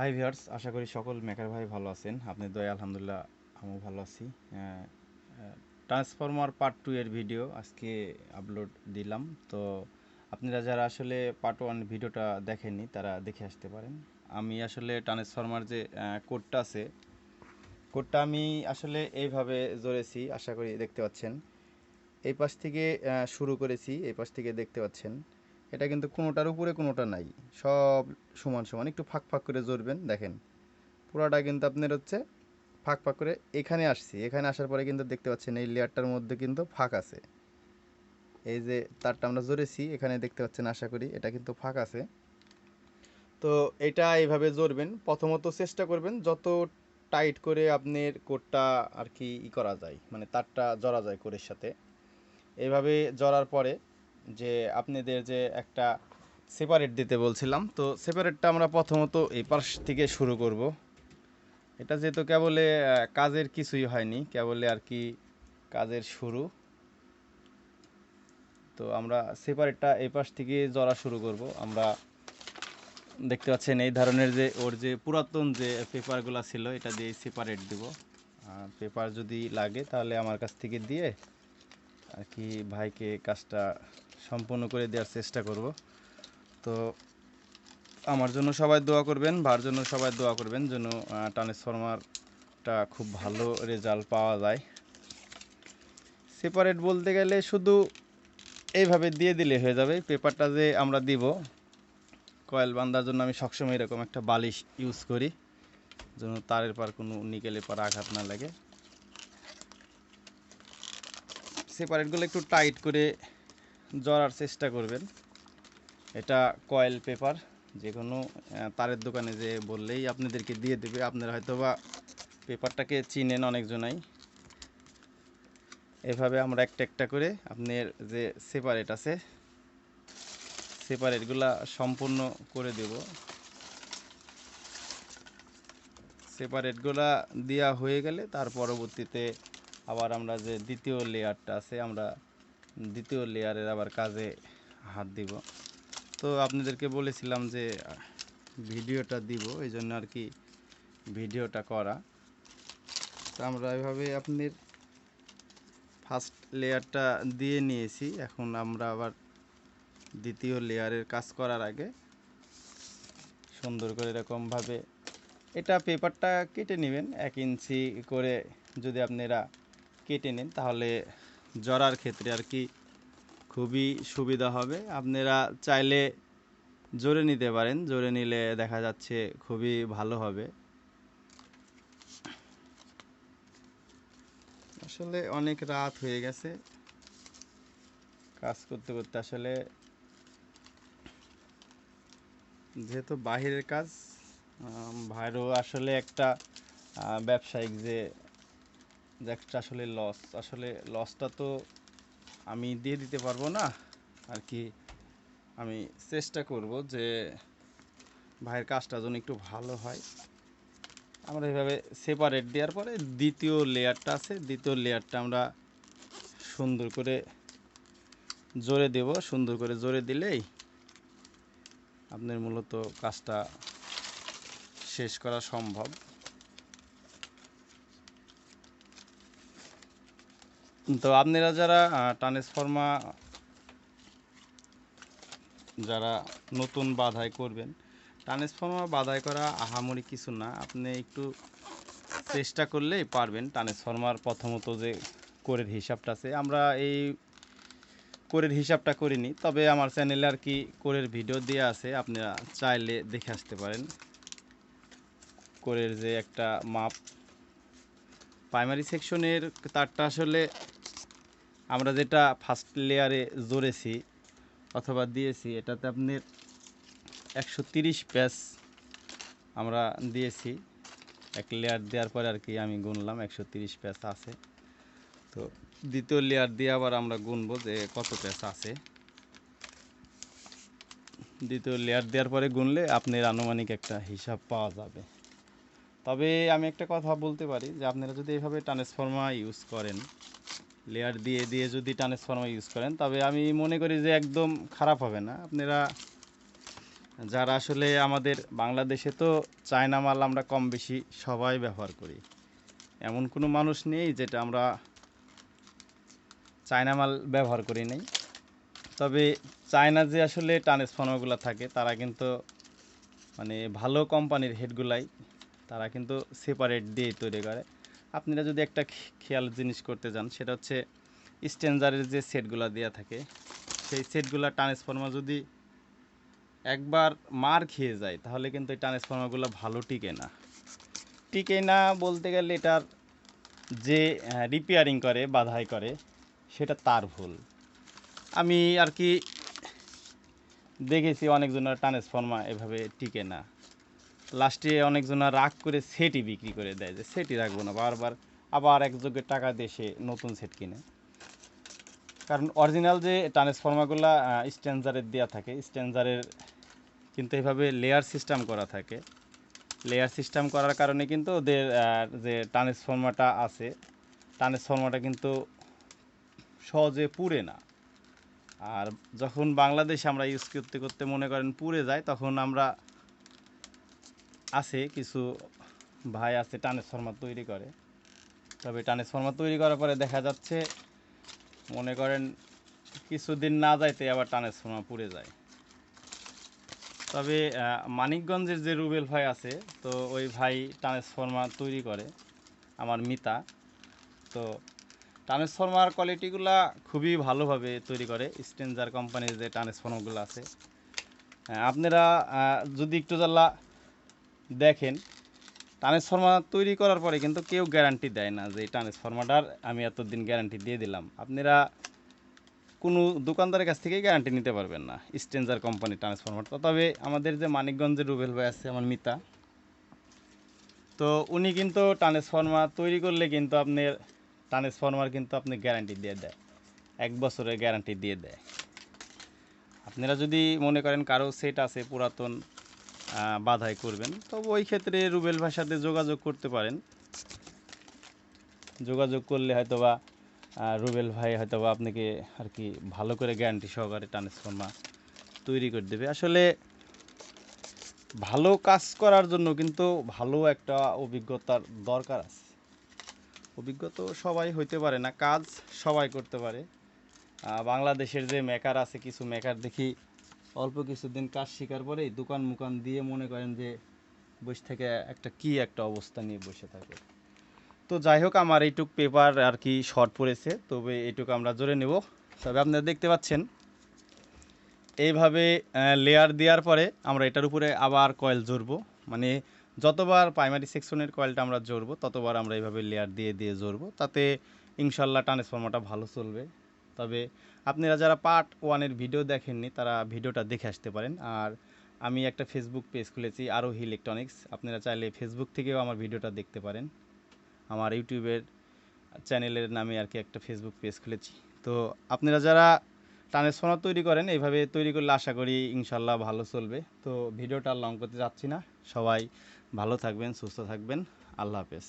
Hi viewers, আশা করি সকল maker ভাই ভালো আছেন। আপনার দয়া আলহামদুলিল্লাহ আমিও ভালো আছি। ট্রান্সফরমার পার্ট 2 এর ভিডিও আজকে আপলোড দিলাম। তো আপনারা যারা আসলে পার্ট 1 ভিডিওটা দেখেননি তারা দেখে আসতে পারেন। আমি আসলে ট্রান্সফরমার যে কোডটা আছে, কোডটা আমি আসলে এইভাবে জড়েছি, আশা করি দেখতে পাচ্ছেন। এই পাশ থেকে শুরু করেছি, এই পাশ থেকে দেখতে পাচ্ছেন। এটা কিন্তু কোনোটার উপরে কোনোটা নাই, সব সমান সমান। একটু ফাঁক ফাঁক করে জড়বেন, দেখেন পুরাটা কিন্তু আপনার হচ্ছে ফাঁক ফাঁক করে এখানে আসছি। এখানে আসার পরে কিন্তু দেখতে পাচ্ছেন এই লেয়ারটার মধ্যে কিন্তু ফাঁক আছে। এই যে তারটা আমরা জড়েছি এখানে দেখতে পাচ্ছেন, আশা করি এটা কিন্তু ফাঁক আছে। তো এটা এইভাবে জড়বেন। প্রথমত চেষ্টা করবেন যত টাইট করে আপনার কোডটা আর কি করা যায়, মানে তারটা জড়া যায় কোডের সাথে। এইভাবে জড়ার পরে যে আপনাদের যে একটা সেপারেট দিতে বলছিলাম, তো সেপারেটটা আমরা প্রথমত এই পাশ থেকে শুরু করব। এটা যেহেতু কেবলে কাজের কিছুই হয়নি, কেবলে আর কি কাজের শুরু। তো আমরা সেপারেটটা এই পাশ থেকে জড়া শুরু করব। আমরা দেখতে পাচ্ছেন এই ধরনের যে ওর যে পুরাতন যে পেপারগুলো ছিল এটা দিয়ে সেপারেট দিব। পেপার যদি লাগে তাহলে আমার কাছ থেকে দিয়ে আর কি ভাইকে কাজটা সম্পূর্ণ করে দেওয়ার চেষ্টা করব। তো আমার জন্য সবাই দোয়া করবেন, ভার জন্য সবাই দোয়া করবেন যেন ট্রান্সফরমারটা খুব ভালো রেজাল্ট পাওয়া যায়। সেপারেট বলতে গেলে শুধু এইভাবে দিয়ে দিলে হয়ে যাবে। পেপারটা যে আমরা দিব কয়েল বাঁধার জন্য আমি সবসময় এরকম একটা বালিশ ইউজ করি, যেন তারের পার কোনো নিকেলের পার আঘাত না লাগে। সেপারেটগুলো একটু টাইট করে জড়ার চেষ্টা করবেন। এটা কয়েল পেপার, যে কোনো তারের দোকানে যে বললেই আপনাদেরকে দিয়ে দেবে। আপনারা হয়তো বা পেপারটাকে চিনেন অনেকজনাই। এভাবে আমরা একটা একটা করে আপনার যে সেপারেট আছে সেপারেটগুলা সম্পূর্ণ করে দেব। সেপারেটগুলা দেওয়া হয়ে গেলে তার পরবর্তীতে আবার আমরা যে দ্বিতীয় লেয়ারটা আছে, আমরা দ্বিতীয় লেয়ারের আবার কাজে হাত দিব। তো আপনাদেরকে বলেছিলাম যে ভিডিওটা দিব, এই জন্য আর কি ভিডিওটা করা। তো আমরা এভাবে আপনার ফার্স্ট লেয়ারটা দিয়ে নিয়েছি। এখন আমরা আবার দ্বিতীয় লেয়ারের কাজ করার আগে সুন্দর করে এরকমভাবে এটা পেপারটা কেটে নেবেন 1 ইঞ্চি করে। যদি আপনারা কেটে নেন তাহলে জড়ার ক্ষেত্রে আর কি খুবই সুবিধা হবে। আপনারা চাইলে জোরে নিতে পারেন, জোরে নিলে দেখা যাচ্ছে খুবই ভালো হবে। আসলে অনেক রাত হয়ে গেছে কাজ করতে করতে। আসলে যেহেতু বাহিরের কাজ, ভাইরও আসলে একটা ব্যবসায়িক যে একটা আসলে লস, আসলে লসটা তো আমি দিয়ে দিতে পারবো না আর কি। আমি চেষ্টা করব যে ভাইয়ের কাজটা যেন একটু ভালো হয়। আমরা এইভাবে সেপারেট দেওয়ার পরে দ্বিতীয় লেয়ারটা আছে, দ্বিতীয় লেয়ারটা আমরা সুন্দর করে জোরে দেব। সুন্দর করে জোরে দিলেই আপনার মূলত কাজটা শেষ করা সম্ভব। তো আপনারা যারা ট্রান্সফর্মার যারা নতুন বাধাই করবেন, ট্রান্সফর্মার বাধাই করা আহামরি কিছু না, আপনি একটু চেষ্টা করলেই পারবেন। ট্রান্সফর্মার প্রথমত যে কোরের হিসাবটা আছে, আমরা এই কোরের হিসাবটা করিনি, তবে আমার চ্যানেলে আর কি কোরের ভিডিও দেওয়া আছে, আপনারা চাইলে দেখে আসতে পারেন। কোরের যে একটা মাপ, প্রাইমারি সেকশনের তারটা আসলে আমরা যেটা ফার্স্ট লেয়ারে জড়েছি অথবা দিয়েছি, এটাতে আপনার 130 প্যাচ আমরা দিয়েছি। এক লেয়ার দেওয়ার পরে আর কি আমি গুনলাম 130 প্যাচ আছে। তো দ্বিতীয় লেয়ার দিয়ে আবার আমরা গুনবো যে কত প্যাচ আছে। দ্বিতীয় লেয়ার দেওয়ার পরে গুনলে আপনার আনুমানিক একটা হিসাব পাওয়া যাবে। তবে আমি একটা কথা বলতে পারি যে আপনারা যদি এইভাবে ট্রান্সফর্মার ইউজ করেন, লেয়ার দিয়ে দিয়ে যদি ট্রান্সফর্মার ইউজ করেন, তবে আমি মনে করি যে একদম খারাপ হবে না। আপনারা যারা আসলে আমাদের বাংলাদেশে তো চায়না মাল আমরা কম বেশি সবাই ব্যবহার করি, এমন কোনো মানুষ নেই যেটা আমরা চায়না মাল ব্যবহার করি নাই। তবে চায়না যে আসলে ট্রান্সফর্মারগুলো থাকে তারা কিন্তু মানে ভালো কোম্পানির হেডগুলাই তারা কিন্তু সেপারেট দিয়ে তৈরি করে। আপনারা যদি একটা খেয়াল জিনিস করতে যান, সেটা হচ্ছে স্ট্যান্ডার্ডের যে সেটগুলো দেওয়া থাকে, সেই সেটগুলো ট্রান্সফর্মার যদি একবার মার খেয়ে যায় তাহলে কিন্তু এই ট্রান্সফর্মারগুলো ভালো টিকে না। টিকে না বলতে গেলে এটার যে রিপেয়ারিং করে বাধাই করে সেটা তার ভুল। আমি আর কি দেখেছি অনেকজনের ট্রান্সফর্মার এভাবে টিকে না, লাস্টে অনেকজনা রাগ করে সেটই বিক্রি করে দেয়, যে সেটই রাখবো না, বারবার আবার একযোগে টাকা দিয়ে সে নতুন সেট কিনে। কারণ অরিজিনাল যে ট্রান্সফর্মারগুলো স্ট্যান্ডার্ডের দেওয়া থাকে, স্ট্যান্ডার্ডের কিন্তু এভাবে লেয়ার সিস্টেম করা থাকে। লেয়ার সিস্টেম করার কারণে কিন্তু ওদের যে ট্রান্সফর্মারটা আছে, ট্রান্সফর্মারটা কিন্তু সহজে পুড়ে না। আর যখন বাংলাদেশে আমরা ইউজ করতে করতে মনে করেন পুড়ে যায়, তখন আমরা আছে কিছু ভাই আছে ট্রান্সফর্মার তৈরি করে। তবে ট্রান্সফর্মার তৈরি করার পরে দেখা যাচ্ছে মনে করেন কিছুদিন না যাইতে আবার ট্রান্সফর্মার পুড়ে যায়। তবে মানিকগঞ্জের যে রুবেল ভাই আছে, তো ওই ভাই ট্রান্সফর্মার তৈরি করে, আমার মিতা। তো ট্রান্সফর্মার কোয়ালিটিগুলা খুবই ভালোভাবে তৈরি করে, স্ট্রেঞ্জার কোম্পানির যে ট্রান্সফর্মারগুলো আছে। আপনারা যদি একটু জ্বালা দেখেন, ট্রান্সফর্মার তৈরি করার পরে কিন্তু কেউ গ্যারান্টি দেয় না যে এই ট্রান্সফর্মারটার আমি এতদিন গ্যারান্টি দিয়ে দিলাম। আপনারা কোনো দোকানদারের কাছ থেকেই গ্যারান্টি নিতে পারবেন না স্ট্রেঞ্জার কোম্পানির ট্রান্সফর্মারটা। তবে আমাদের যে মানিকগঞ্জের রুবেল ভাই আছে, আমার মিতা, তো উনি কিন্তু ট্রান্সফর্মার তৈরি করলে কিন্তু আপনার ট্রান্সফর্মার কিন্তু আপনি গ্যারান্টি দিয়ে দেয়, 1 বছরের গ্যারান্টি দিয়ে দেয়। আপনারা যদি মনে করেন কারো সেট আছে পুরাতন, বাধাই করবেন, তবে ওই ক্ষেত্রে রুবেল ভাইয়ের সাথে যোগাযোগ করতে পারেন। যোগাযোগ করলে হয়তোবা রুবেল ভাই হয়তোবা আপনাকে আর কি ভালো করে গ্যারান্টি সহকারে ট্রান্সফর্মার তৈরি করে দেবে। আসলে ভালো কাজ করার জন্য কিন্তু ভালো একটা অভিজ্ঞতার দরকার আছে। অভিজ্ঞতা সবাই হইতে পারে না, কাজ সবাই করতে পারে। বাংলাদেশের যে মেকার আছে, কিছু মেকার দেখি অল্প কিছুদিন কাজ শেখার পরেই দোকান মুকান দিয়ে মনে করেন যে বসে থেকে একটা অবস্থা নিয়ে বসে থাকে। তো যাই হোক, আমার এইটুক পেপার আর কি শর্ট পড়েছে, তবে এইটুকু আমরা জোরে নেব। তবে আপনারা দেখতে পাচ্ছেন এইভাবে লেয়ার দেওয়ার পরে আমরা এটার উপরে আবার কয়েল জড়বো, মানে যতবার প্রাইমারি সেকশনের কয়েলটা আমরা জড়বো ততবার আমরা এইভাবে লেয়ার দিয়ে দিয়ে জড়বো, তাতে ইনশাল্লাহ ট্রান্সফর্মারটা ভালো চলবে। তবে আপনারা যারা পার্ট 1-এর ভিডিও দেখেননি তারা ভিডিওটা দেখে আসতে পারেন। আর আমি একটা ফেসবুক পেজ খুলেছি, আরোহী ইলেকট্রনিক্স, আপনারা চাইলে ফেসবুক থেকেও আমার ভিডিওটা দেখতে পারেন। আমার ইউটিউবের চ্যানেলের নামে আর কি একটা ফেসবুক পেজ খুলেছি। তো আপনারা যারা ট্রান্সফর্মার তৈরি করেন, এইভাবে তৈরি করলে আশা করি ইনশাল্লাহ ভালো চলবে। তো ভিডিওটা লং করতে যাচ্ছি না, সবাই ভালো থাকবেন, সুস্থ থাকবেন, আল্লাহ হাফেজ।